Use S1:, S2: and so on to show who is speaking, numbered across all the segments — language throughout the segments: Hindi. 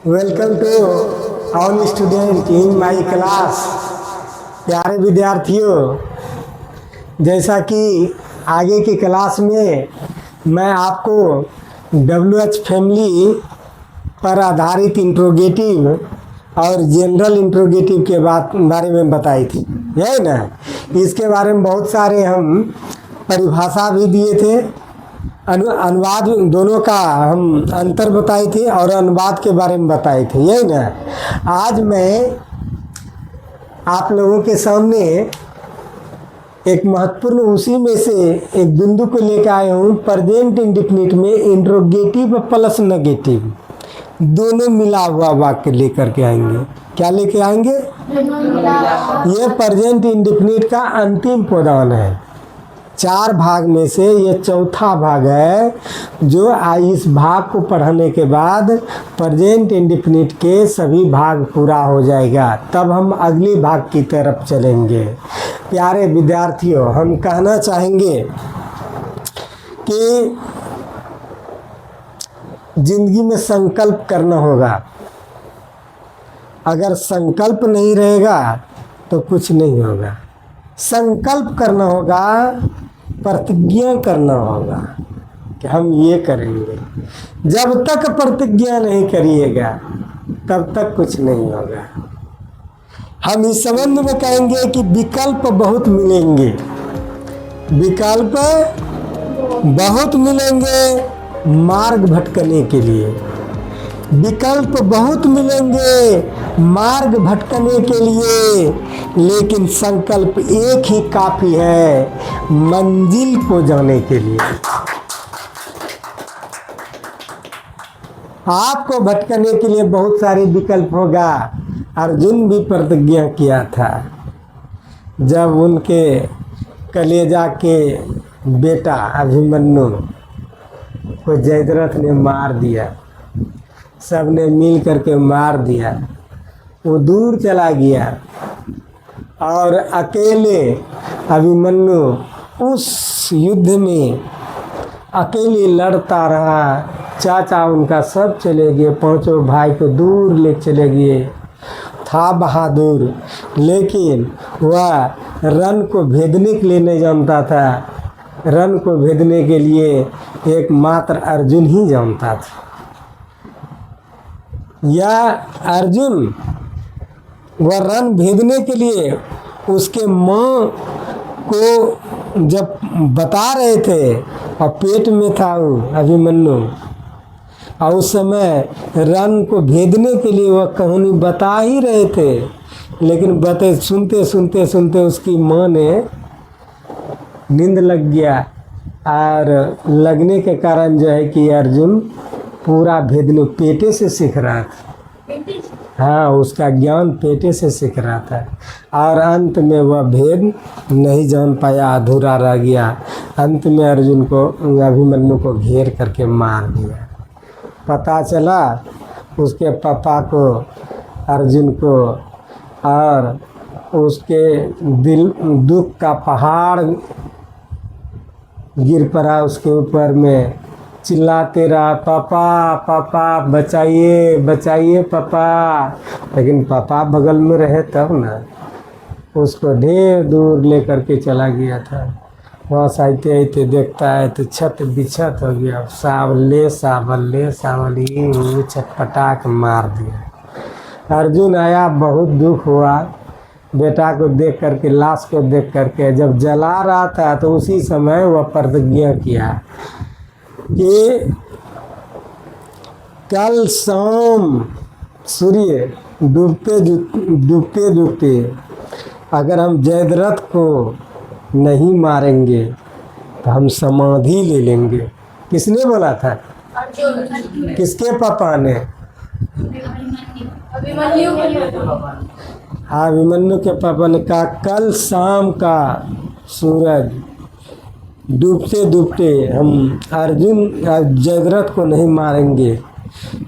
S1: Welcome to all student in my class. प्यारे विद्यार्थियों, जैसा कि आगे की क्लास में मैं आपको WH फैमिली पर आधारित इंट्रोगेटिव और जनरल इंट्रोगेटिव के बारे में बताई थी, है ना। इसके बारे में बहुत सारे हम परिभाषा भी दिए थे, अनुवाद दोनों का हम अंतर बताए थे और अनुवाद के बारे में बताए थे, यही ना। आज मैं आप लोगों के सामने एक महत्वपूर्ण उसी में से एक बिंदु को लेकर आया हूँ। प्रेजेंट इंडेफिनिट में इंट्रोगेटिव प्लस नेगेटिव दोनों मिला हुआ वाक्य लेकर के आएंगे। क्या लेके आएंगे? ये प्रेजेंट इंडेफिनिट का अंतिम पदान है। 4 भाग में से ये चौथा भाग है, जो इस भाग को पढ़ने के बाद प्रेजेंट इंडेफिनिट के सभी भाग पूरा हो जाएगा, तब हम अगले भाग की तरफ चलेंगे। प्यारे विद्यार्थियों, हम कहना चाहेंगे कि जिंदगी में संकल्प करना होगा। अगर संकल्प नहीं रहेगा तो कुछ नहीं होगा। संकल्प करना होगा, प्रतिज्ञा करना होगा कि हम ये करेंगे। जब तक प्रतिज्ञा नहीं करिएगा तब तक कुछ नहीं होगा। हम इस संबंध में कहेंगे कि विकल्प बहुत मिलेंगे, विकल्प बहुत मिलेंगे मार्ग भटकने के लिए। विकल्प बहुत मिलेंगे मार्ग भटकने के लिए, लेकिन संकल्प एक ही काफी है मंजिल को जाने के लिए। आपको भटकने के लिए बहुत सारे विकल्प होगा। अर्जुन भी प्रतिज्ञा किया था, जब उनके कलेजा के बेटा अभिमन्यु को जयद्रथ ने मार दिया, सबने मिल करके मार दिया। वो दूर चला गया और अकेले अभिमन्यु उस युद्ध में अकेले लड़ता रहा। चाचा उनका सब चले गए, 5 भाई को दूर ले चले गए। था बहादुर, लेकिन वह रन को भेदने के लिए नहीं जानता था। रन को भेदने के लिए एकमात्र अर्जुन ही जानता था। या अर्जुन वह रन भेदने के लिए उसके माँ को जब बता रहे थे और पेट में था वो अभिमन्यु, और उस समय रन को भेदने के लिए वह कहानी बता ही रहे थे, लेकिन बते सुनते सुनते सुनते उसकी माँ ने नींद लग गया। और लगने के कारण जो है कि अर्जुन पूरा भेदने पेटे से सीख रहा था। हाँ, उसका ज्ञान पेटे से सीख रहा था और अंत में वह भेद नहीं जान पाया, अधूरा रह गया। अंत में अर्जुन को अभिमन्यु को घेर करके मार दिया। पता चला उसके पापा को, अर्जुन को, और उसके दिल दुख का पहाड़ गिर पड़ा उसके ऊपर में। चिल्लाते रहा, पापा पापा बचाइए बचाइए पापा, लेकिन पापा बगल में रहे तब ना। उसको ढेर दूर लेकर के चला गया था। वहाँ से आते आते देखता है तो छत बिछत हो गया। सावले सावले सावली छटपटा के मार दिया। अर्जुन आया, बहुत दुख हुआ बेटा को देख करके, लाश को देख करके। जब जला रहा था तो उसी समय वह प्रतिज्ञा किया कि कल शाम सूर्य डूबते डूबते अगर हम जयद्रथ को नहीं मारेंगे तो हम समाधि ले लेंगे। किसने बोला था? किसके पापा ने? अभिमन्यु के पापा ने कहा कल शाम का सूरज डूबते डूबते हम अर्जुन जयद्रथ को नहीं मारेंगे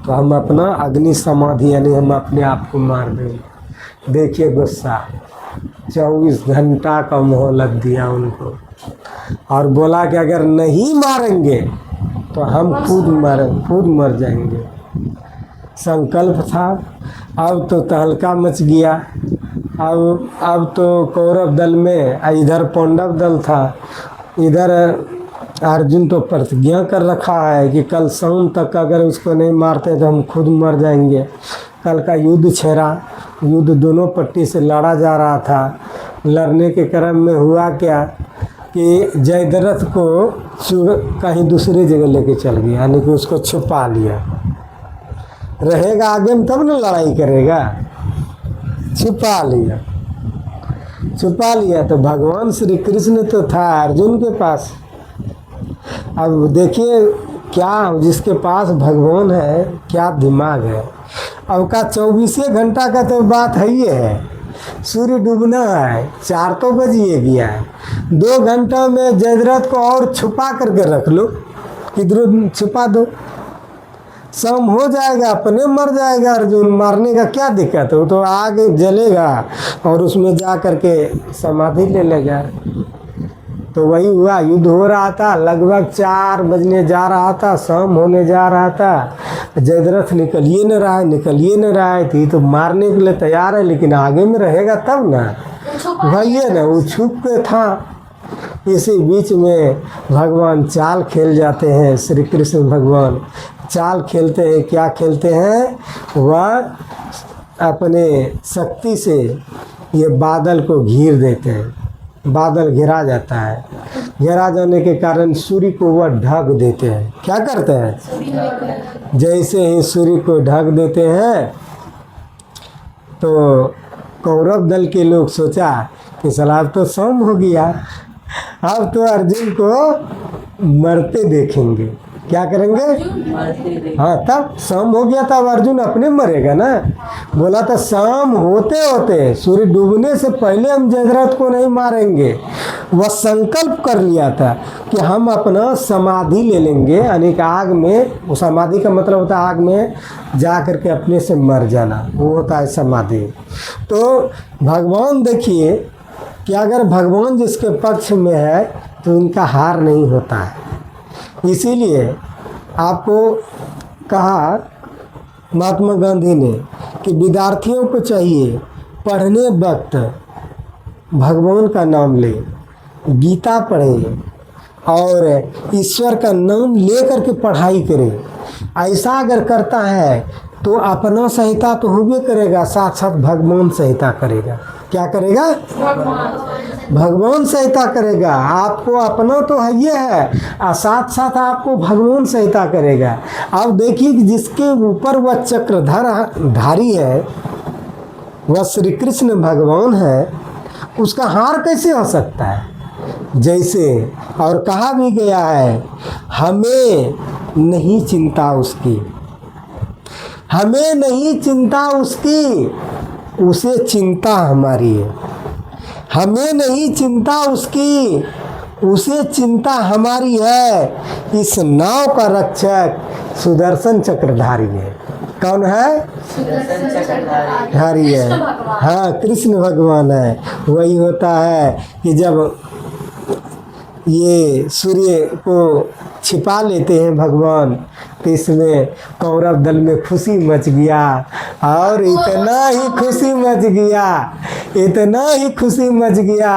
S1: तो हम अपना अग्नि समाधि यानी हम अपने आप को मार देंगे। देखिए गुस्सा, 24 घंटा का मोहलत दिया उनको और बोला कि अगर नहीं मारेंगे तो हम खुद मर जाएंगे। संकल्प था। अब तो तहलका मच गया। अब तो कौरव दल में इधर पांडव दल था, इधर अर्जुन तो प्रतिज्ञा कर रखा है कि कल शाम तक अगर उसको नहीं मारते तो हम खुद मर जाएंगे। कल का युद्ध छेड़ा, युद्ध दोनों पट्टी से लड़ा जा रहा था। लड़ने के क्रम में हुआ क्या कि जयद्रथ को कहीं दूसरी जगह लेके चल गया, यानी कि उसको छुपा लिया। रहेगा आगे में तब न लड़ाई करेगा, छुपा लिया तो भगवान श्री कृष्ण तो था अर्जुन के पास। अब देखिए क्या जिसके पास भगवान है क्या दिमाग है। अब का 24 घंटा का तो बात है ही है। सूर्य डूबना है, 4 तो बज ही गया है। 2 घंटा में जयद्रथ को और छुपा करके रख लो, किधर छुपा दो, शाम हो जाएगा, अपने मर जाएगा अर्जुन। मारने का क्या दिक्कत है, वो तो आग जलेगा और उसमें जा करके समाधि ले लेगा। तो वही हुआ, युद्ध हो रहा था, लगभग 4 बजने जा रहा था, शाम होने जा रहा था। जयद्रथ निकलिए न रहा है थी तो मारने के लिए तैयार है, लेकिन आगे में रहेगा तब ना, भैया ना वो छुप के था। इसी बीच में भगवान चाल खेल जाते हैं, श्री कृष्ण भगवान चाल खेलते हैं। क्या खेलते हैं, वह अपने शक्ति से ये बादल को घेर देते हैं। बादल घिरा जाता है, घिरा जाने के कारण सूर्य को वह ढक देते हैं। क्या करते हैं, जैसे ही सूर्य को ढक देते हैं तो कौरव दल के लोग सोचा कि साला अब तो शाम हो गया, अब तो अर्जुन को मरते देखेंगे। क्या करेंगे, हाँ तब शाम हो गया, तब अर्जुन अपने मरेगा ना। बोला था शाम होते होते, सूर्य डूबने से पहले हम जयद्रथ को नहीं मारेंगे। वह संकल्प कर लिया था कि हम अपना समाधि ले लेंगे, यानी कि आग में, वो समाधि का मतलब होता है आग में जा करके अपने से मर जाना, वो होता है समाधि। तो भगवान देखिए कि अगर भगवान जिसके पक्ष में है तो उनका हार नहीं होता है। इसीलिए आपको कहा महात्मा गांधी ने कि विद्यार्थियों को चाहिए पढ़ने वक्त भगवान का नाम ले, गीता पढ़े और ईश्वर का नाम ले करके पढ़ाई करे। ऐसा अगर करता है तो अपना सहायता तो होबे करेगा, साथ साथ भगवान सहायता करेगा। क्या करेगा, भगवान सहायता करेगा। आपको अपना तो है ये है और साथ साथ आपको भगवान सहायता करेगा। अब देखिए कि जिसके ऊपर वह चक्रधारी है, वह श्री कृष्ण भगवान है, उसका हार कैसे हो सकता है। जैसे और कहा भी गया है, हमें नहीं चिंता उसकी, हमें नहीं चिंता उसकी, उसे चिंता हमारी है। हमें नहीं चिंता उसकी, उसे चिंता हमारी है। इस नाव का रक्षक सुदर्शन चक्रधारी है। कौन है, सुदर्शन चक्रधारी है, हाँ कृष्ण भगवान है। वही होता है कि जब ये सूर्य को छिपा लेते हैं भगवान, तो इसमें कौरव दल में खुशी मच गया। और इतना ही खुशी मच गया, इतना ही खुशी मच गया,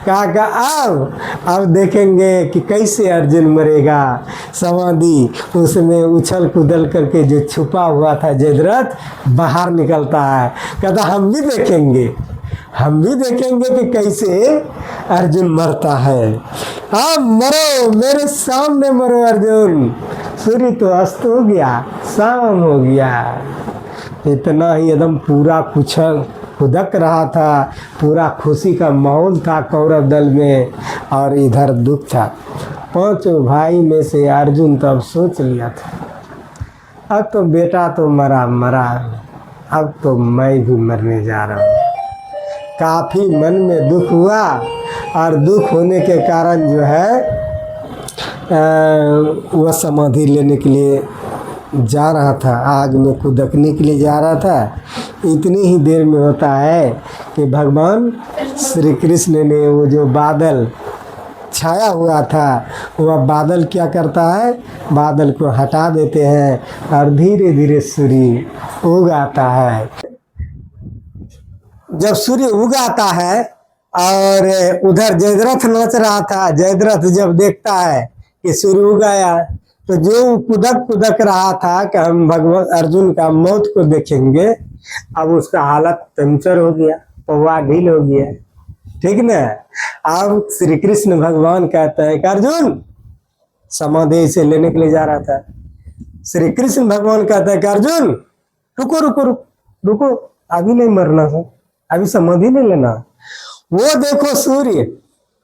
S1: कहा अब देखेंगे कि कैसे अर्जुन मरेगा। समाधि उसमें उछल कूदल करके जो छुपा हुआ था जयद्रथ बाहर निकलता है, कहता हम भी देखेंगे, हम भी देखेंगे कि कैसे अर्जुन मरता है। आप मरो, मेरे सामने मरो अर्जुन। सूर्य तो अस्त हो गया, शाम हो गया। इतना ही एकदम पूरा खुदक रहा था, पूरा खुशी का माहौल था कौरव दल में, और इधर दुख था। 5 भाई में से अर्जुन तो अब सोच लिया था, अब तो बेटा तो मरा, अब तो मैं भी मरने जा रहा हूँ। काफ़ी मन में दुख हुआ, और दुख होने के कारण जो है वह समाधि लेने के लिए जा रहा था, आग में कूदकने के लिए जा रहा था। इतनी ही देर में होता है कि भगवान श्री कृष्ण ने वो जो बादल छाया हुआ था वह बादल क्या करता है, बादल को हटा देते हैं और धीरे धीरे सूर्य उग आता है। जब सूर्य उग आता है और उधर जयद्रथ नाच रहा था, जयद्रथ जब देखता है कि सूर्य उग आया तो जो कुदक रहा था कि हम भगवान अर्जुन का मौत को देखेंगे, अब उसका हालत पंचर हो गया, पौवा ढील हो गया, ठीक ना। अब श्री कृष्ण भगवान कहते हैं कि अर्जुन, समाधि से लेने के लिए जा रहा था, श्री कृष्ण भगवान कहते हैं कि अर्जुन रुको रुको रुको रुको, अभी नहीं मरना सर, अभी समाधि नहीं लेना। वो देखो सूर्य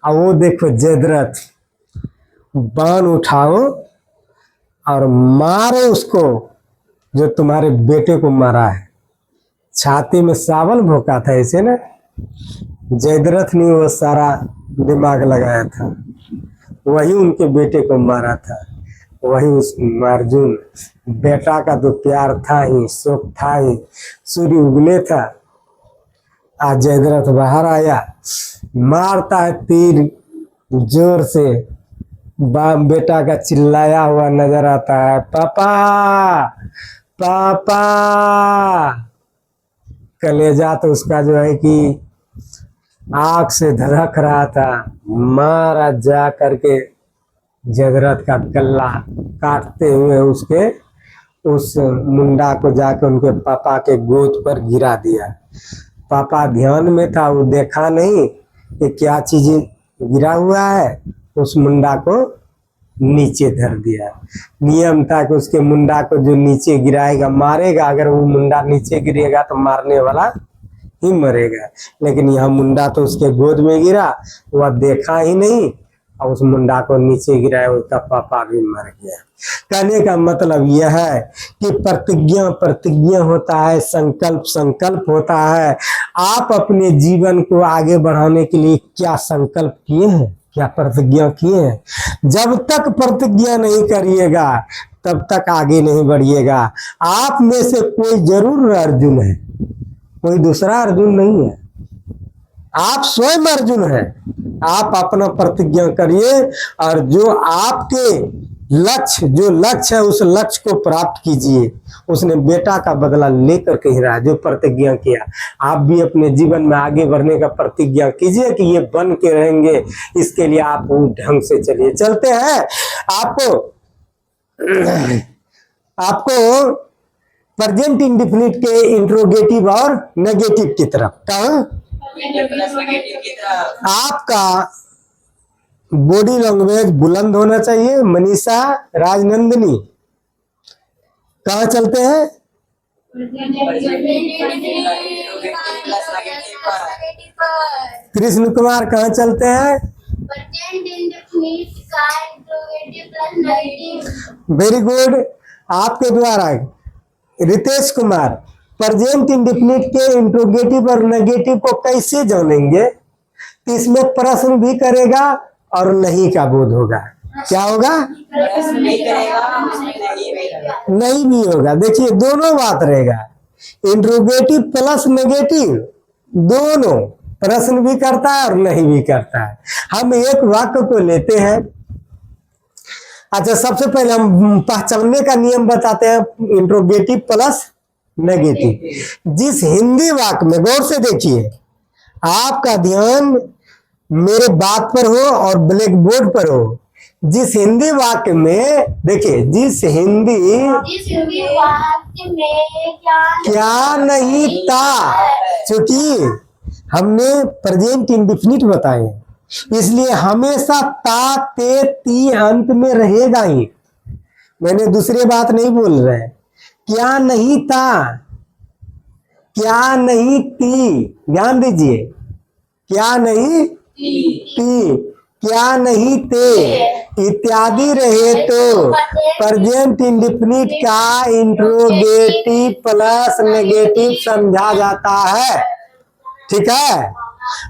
S1: और वो देखो जयद्रथ, बाण उठाओ और मारो उसको जो तुम्हारे बेटे को मारा है। छाती में सावल भोंका था ऐसे ना, जयद्रथ ने वो सारा दिमाग लगाया था, वही उनके बेटे को मारा था, वही उस अर्जुन बेटा का तो प्यार था ही, शोक था ही। सूर्य उगले था, आज जयद्रथ बाहर आया, मारता है तीर जोर से, बेटा का चिल्लाया हुआ नजर आता है, पापा पापा। कलेजा तो उसका जो है कि आग से धधक रहा था, मारा जा करके जयद्रथ का गला काटते हुए उसके उस मुंडा को जाकर उनके पापा के गोद पर गिरा दिया। पापा ध्यान में था, वो देखा नहीं कि क्या चीज गिरा हुआ है, उस मुंडा को नीचे धर दिया। नियम था कि उसके मुंडा को जो नीचे गिराएगा मारेगा, अगर वो मुंडा नीचे गिरेगा तो मारने वाला ही मरेगा, लेकिन यह मुंडा तो उसके गोद में गिरा, वह देखा ही नहीं और उस मुंडा को नीचे गिराया, उसका पापा भी मर गया। कहने का मतलब यह है कि प्रतिज्ञा होता है, संकल्प होता है। आप अपने जीवन को आगे बढ़ाने के लिए क्या संकल्प किए हैं, क्या प्रतिज्ञा किए हैं? जब तक प्रतिज्ञा नहीं करिएगा तब तक आगे नहीं बढ़िएगा। आप में से कोई जरूर अर्जुन है, कोई दूसरा अर्जुन नहीं है, आप स्वयं अर्जुन है। आप अपना प्रतिज्ञा करिए और जो आपके जो लक्ष्य है उस लक्ष्य को प्राप्त कीजिए। उसने बेटा का बदला लेकर के ही रहा, जो प्रतिज्ञा किया। आप भी अपने जीवन में आगे बढ़ने का प्रतिज्ञा कीजिए कि ये बन के रहेंगे, इसके लिए आप ढंग से चलिए। चलते हैं आपको प्रेजेंट इंडेफिनिट के इंट्रोगेटिव और नेगेटिव की तरफ। कहाँ आपका बॉडी लैंग्वेज बुलंद होना चाहिए। मनीषा राजनंदिनी, कहाँ चलते हैं? कृष्ण कुमार कहाँ चलते हैं? Very good. आपके द्वारा रितेश कुमार प्रेजेंट इंडेफिनिट के इंट्रोगेटिव और नेगेटिव को कैसे जानेंगे? तो इसमें प्रश्न भी करेगा और नहीं का बोध होगा। क्या होगा? नहीं भी होगा। देखिए दोनों बात रहेगा, इंट्रोगेटिव प्लस नेगेटिव, दोनों प्रश्न भी करता है और नहीं भी करता है। हम एक वाक्य को लेते हैं। अच्छा, सबसे पहले हम पहचानने का नियम बताते हैं, इंट्रोगेटिव प्लस नेगेटिव। जिस हिंदी वाक्य में, गौर से देखिए, आपका ध्यान मेरे बात पर हो और ब्लैक बोर्ड पर हो। जिस हिंदी वाक्य में, देखिए, जिस हिंदी वाक्य में क्या नहीं था, क्योंकि हमने प्रेजेंट इंडेफिनिट बताए, इसलिए हमेशा ता ते ती अंत में रहेगा ही। मैंने दूसरी बात नहीं बोल रहे। क्या नहीं था, क्या नहीं थी, ध्यान दीजिए, क्या नहीं थी, क्या नहीं थे इत्यादि रहे तो प्रेजेंट इंडेफिनिट का इंट्रोगेटिव प्लस नेगेटिव समझा जाता है। ठीक है।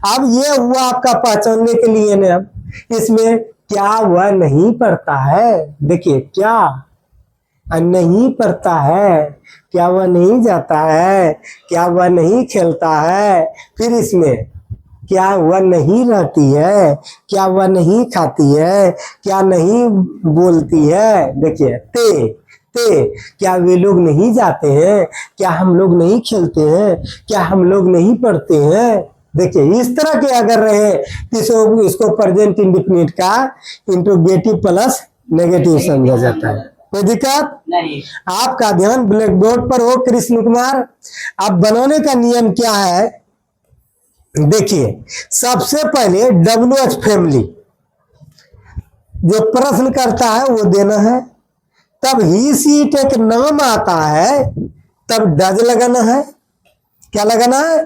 S1: अब ये हुआ आपका पहचानने के लिए ना। इसमें क्या वह नहीं पढ़ता है, देखिए, क्या नहीं पढ़ता है, क्या वह नहीं जाता है, क्या वह नहीं खेलता है। फिर इसमें क्या वह नहीं रहती है, क्या वह नहीं खाती है, क्या नहीं बोलती है। देखिए ते क्या वे लोग नहीं जाते हैं, क्या हम लोग नहीं खेलते हैं, क्या हम लोग नहीं पढ़ते हैं। देखिए इस तरह के अगर रहे तो इसको प्रेजेंट इंडेफिनिट का इंट्रोगेटिव प्लस नेगेटिव समझा जाता है। कोई दिक्कत
S2: नहीं।
S1: आपका ध्यान ब्लैक बोर्ड पर हो कृष्ण कुमार। अब बनाने का नियम क्या है, देखिए सबसे पहले WH फैमिली जो प्रश्न करता है वो देना है, तब ही सीट एक नाम आता है तब डज लगाना है। क्या लगाना है?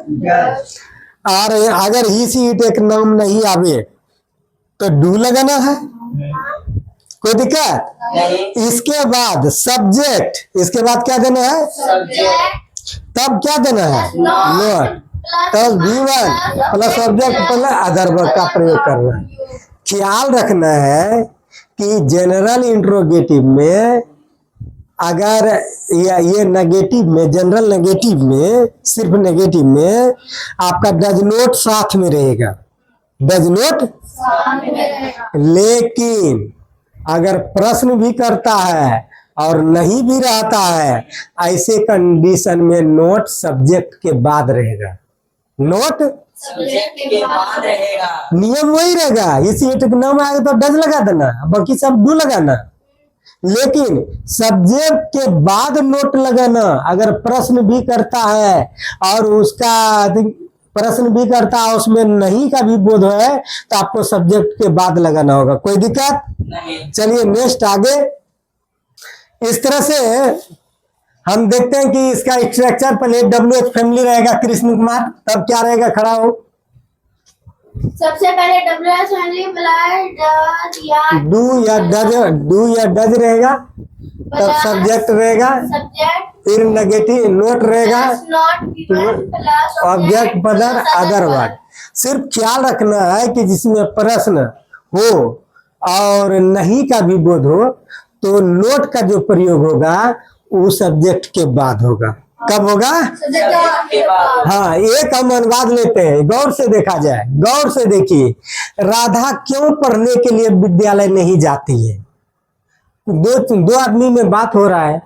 S1: और अगर ही सीट एक नाम नहीं आवे तो डू लगाना है। कोई दिक्कत
S2: नहीं।
S1: इसके बाद सब्जेक्ट, इसके बाद क्या देना है? तब क्या देना है? नोट। तब V1 plus subject plus other verb का प्रयोग करना है। ख्याल रखना है कि जनरल इंट्रोगेटिव में अगर ये नेगेटिव में, जनरल नेगेटिव में, सिर्फ नेगेटिव में आपका डज नोट साथ में रहेगा, डज नोट। लेकिन अगर प्रश्न भी करता है और नहीं भी रहता है, ऐसे कंडीशन में नोट सब्जेक्ट के बाद रहेगा, नोट
S2: सब्जेक्ट के बाद रहेगा।
S1: नियम वही रहेगा। इसी नाम आएगा तो डज लगा देना, बाकी सब डू लगाना। लेकिन सब्जेक्ट के बाद नोट लगाना। अगर प्रश्न भी करता है और उसका प्रश्न भी करता है उसमें नहीं का भी बोध है तो आपको सब्जेक्ट के बाद लगाना होगा। कोई दिक्कत
S2: नहीं।
S1: चलिए नेक्स्ट आगे। इस तरह से हम देखते हैं कि इसका स्ट्रक्चर पहले WH फैमिली रहेगा कृष्ण कुमार, तब क्या रहेगा? खड़ा हो।
S3: सबसे पहले WH फैमिली प्लस
S1: डू या डज रहेगा, तब सब्जेक्ट रहेगा,
S3: सब्जेक्ट
S1: फिर नेगेटिव नोट रहेगा, ऑब्जेक्ट बदर अदर वर्ड। सिर्फ ख्याल रखना है कि जिसमें प्रश्न हो और नहीं का भी बोध हो तो नोट का जो प्रयोग होगा वो सब्जेक्ट के बाद होगा। कब होगा? हाँ, एक हम अनुवाद लेते हैं, गौर से देखा जाए, गौर से देखिए। राधा क्यों पढ़ने के लिए विद्यालय नहीं जाती है? दो आदमी में बात हो रहा है।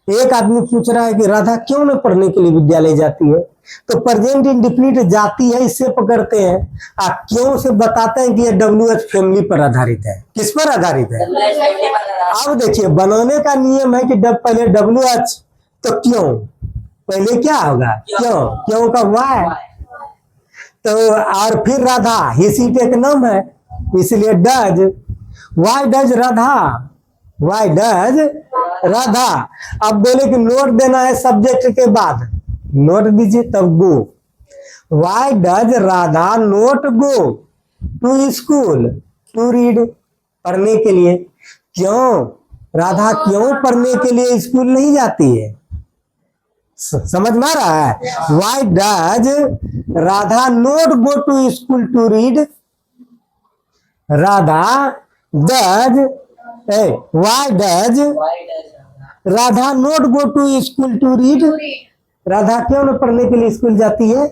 S1: एक आदमी पूछ रहा है कि राधा क्यों न पढ़ने के लिए विद्यालय जाती है, तो प्रेजेंट इंडेफिनिट जाती है इससे पकड़ते हैं, क्यों से बताते हैं कि ये WH फैमिली पर आधारित है। किस पर आधारित है? अब देखिए बनाने का नियम है कि पहले WH, तो क्यों पहले क्या होगा? क्यों का वाई, तो और फिर राधा, ही सीट एक नाम है इसलिए does, why does Radha, Y does Radha. अब बोले कि नोट देना है सब्जेक्ट के बाद, नोट दीजिए तब go. Why does Radha not go to school to read, पढ़ने के लिए। क्यों राधा क्यों पढ़ने के लिए स्कूल नहीं जाती है? समझ में आ रहा है? Why does Radha not go to school to read, Radha does why does Radha not go to school to read, Radha क्यों न पढ़ने के लिए स्कूल जाती है?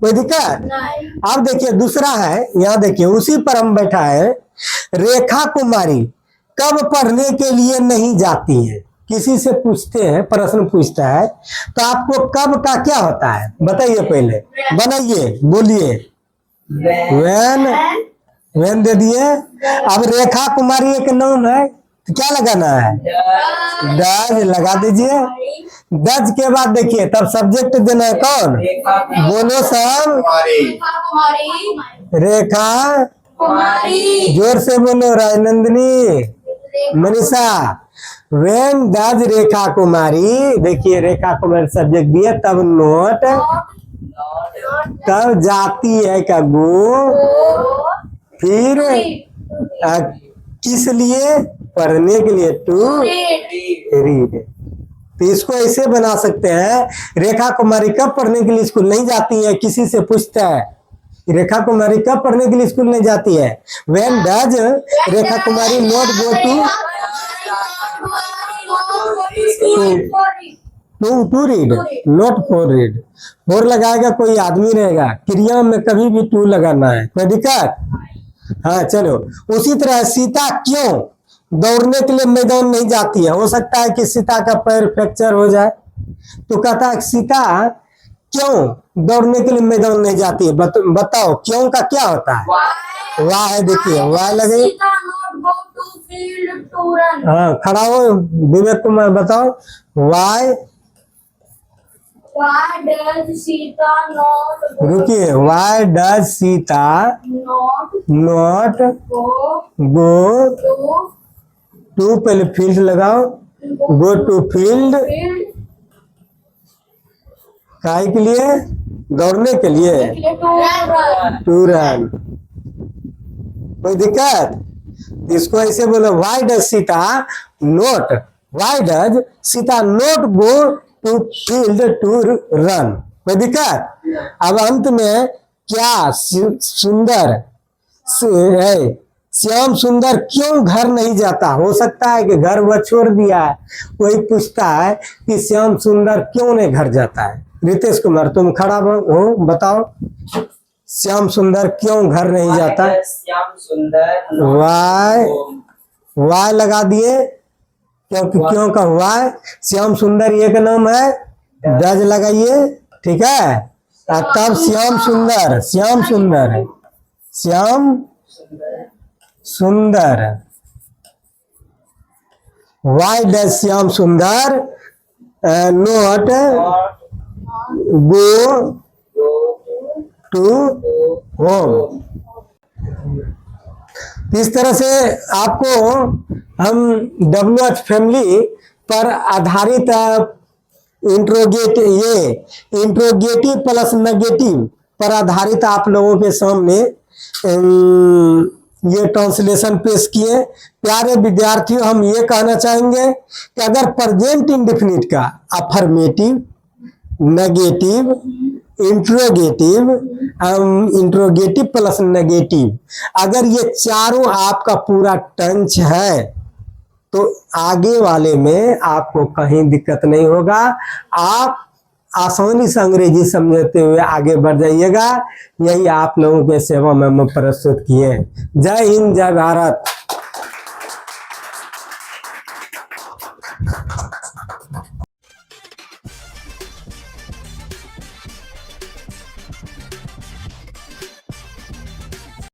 S1: कोई दिक्कत? अब देखिए दूसरा है, यहाँ देखिए उसी पर हम बैठा है। रेखा कुमारी कब पढ़ने के लिए नहीं जाती है? किसी से पूछते हैं, प्रश्न पूछता है तो आपको कब का क्या होता है बताइए, पहले बनाइए, बोलिए। वैन दे दिए। अब रेखा कुमारी एक नाम है तो क्या लगाना है? डज लगा दीजिए। डज के बाद देखिए तब सब्जेक्ट देना है कौन? बोलो सब। रेखा
S3: कुमारी।
S1: जोर से बोलो राजनंदिनी, मनीषा। वेन डज रेखा कुमारी, देखिए रेखा कुमारी सब्जेक्ट दिया, तब नोट, तब जाती है का गो, फिर किस लिए? पढ़ने के लिए, टू रीड। तो इसको ऐसे बना सकते हैं, रेखा कुमारी कब पढ़ने के लिए स्कूल नहीं जाती है? किसी से पूछता है रेखा कुमारी कब पढ़ने के लिए स्कूल नहीं जाती है? When does Rekha Kumari not go to, to read, not for read. For लगाएगा कोई आदमी रहेगा, क्रिया में कभी भी टू लगाना है, कोई दिक्कत? हाँ चलो। उसी तरह सीता क्यों दौड़ने के लिए मैदान नहीं जाती है? हो सकता है कि सीता का पैर फ्रैक्चर हो जाए, तो कहता है सीता क्यों दौड़ने के लिए मैदान नहीं जाती है? बताओ क्यों का क्या होता है? वाह है, देखिए वाह लगे।
S3: Sita not go to field to run.
S1: हाँ खड़ा हो विवेक कुमार, बताओ why.
S3: Why does Sita not go
S1: रुकिए, why does Sita
S3: not
S1: not
S3: go
S1: go
S3: to
S1: to, पहले फील्ड लगाओ, गो टू फील्ड,
S3: field
S1: काहे के लिए? दौड़ने के लिए,
S3: to run?
S1: To run. कोई दिक्कत? इसको ऐसे बोलो, why does Sita not, why does Sita not go to field to run? कोई दिक्कत? अब अंत में क्या सुंदर है, श्याम सुंदर क्यों घर नहीं जाता? हो सकता है कि घर वह छोड़ दिया है, कोई पूछता है कि श्याम सुंदर क्यों नहीं घर जाता है। रितेश कुमार तुम खड़ा हो, बताओ श्याम सुंदर क्यों घर नहीं जाता?
S2: Why does श्याम सुंदर
S1: वाई, वाई लगा दिए, क्योंकि क्यों का वाई। श्याम सुंदर एक नाम है, डज लगाइए, ठीक है? और तब श्याम सुंदर, श्याम सुंदर, श्याम सुंदर। वाई डज श्याम सुंदर नॉट गो टू होम? इस तरह से आपको हम WH फैमिली पर आधारित इंट्रोगेटिव प्लस नेगेटिव पर आधारित आप लोगों के सामने ये ट्रांसलेशन पेश किए। प्यारे विद्यार्थियों, हम ये कहना चाहेंगे कि अगर प्रेजेंट इंडेफिनिट का affirmative, negative, interrogative, interrogative plus negative, अगर ये चारों आपका पूरा टंच है तो आगे वाले में आपको कहीं दिक्कत नहीं होगा। आप आसानी से अंग्रेजी समझते हुए आगे बढ़ जाइएगा। यही आप लोगों के सेवा में हम प्रस्तुत किए। जय हिंद, जय भारत।